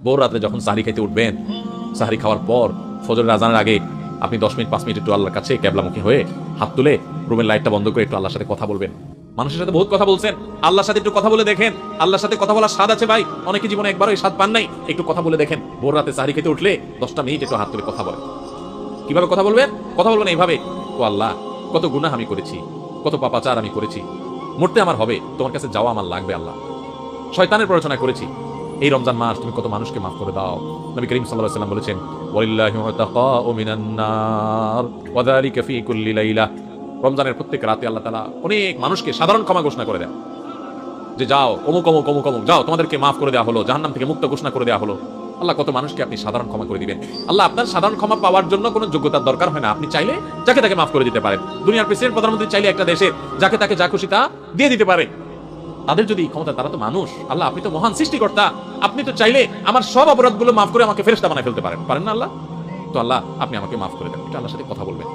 ভোর রাতে যখন সাহরি খাইতে উঠবেন, সাহরি খাওয়ার পর ফজরের আজানের আগে আপনি 10 মিনিট 5 মিনিট একটু আল্লাহর কাছে ক্যাবলামুখী হয়ে হাত তুলে রুমের লাইটটা বন্ধ করে একটু আল্লাহর সাথে কথা বলবেন। মানুষের সাথে বহুত কথা বলছেন, আল্লাহর সাথে একটু কথা বলে দেখেন। আল্লাহর সাথে কথা বলার স্বাদ আছে ভাই, অনেকে জীবনে একবারও এই স্বাদ পান নাই। একটু কথা বলে দেখেন, ভোর রাতে সাহরি খেতে উঠলে 10টা মিনিট একটু হাত তুলে কথা বলেন। কিভাবে কথা বলবেন? কথা বলবেন এইভাবে, ও আল্লাহ, কত গুনাহ আমি করেছি, কত পাপাচার আমি করেছি, মরতে আমার হবে, তোমার কাছে যাওয়া আমার লাগবে আল্লাহ। শয়তানের প্ররোচনা করেছি, এই রমজান মাস তুমি কত মানুষকে মাফ করে দাও। নবী করিম সাল্লাল্লাহু আলাইহি ওয়াসাল্লাম বলেছেন, ওয়ালিল্লাহি মুতাকাউ মিনান নার ওয়া যালিকা ফি কুল্লি লাইলা। রমজানের প্রত্যেক রাতে আল্লাহ তাআলা অনেক মানুষকে সাধারণ ক্ষমা ঘোষণা করে দেন, যে যাও অমুক অমুক অমুক অমুক যাও, তোমাদেরকে মাফ করে দেওয়া হলো, জাহান্নাম থেকে মুক্ত ঘোষণা করে দেওয়া হলো। আল্লাহ কত মানুষকে আপনি সাধারণ ক্ষমা করে দিবেন। আল্লাহ আপনার সাধারণ ক্ষমা পাওয়ার জন্য কোনো যোগ্যতার দরকার হয় না, আপনি চাইলে যাকে তাকে মাফ করে দিতে পারেন। দুনিয়ার প্রেসিডেন্ট প্রধানমন্ত্রী চাইলে একটা দেশের যাকে তাকে যা খুশি তা দিয়ে দিতে পারে। তাদের যদি ক্ষমতা, তারা তো মানুষ। আল্লাহ আপনি তো মহান সৃষ্টিকর্তা, আপনি তো চাইলে আমার সব অপরাধগুলো মাফ করে আমাকে ফেরেশতা বানায় ফেলতে পারেন, পারেন না আল্লাহ? তো আল্লাহ আপনি আমাকে মাফ করে দেন, এটা আল্লাহর সাথে কথা বলবেন।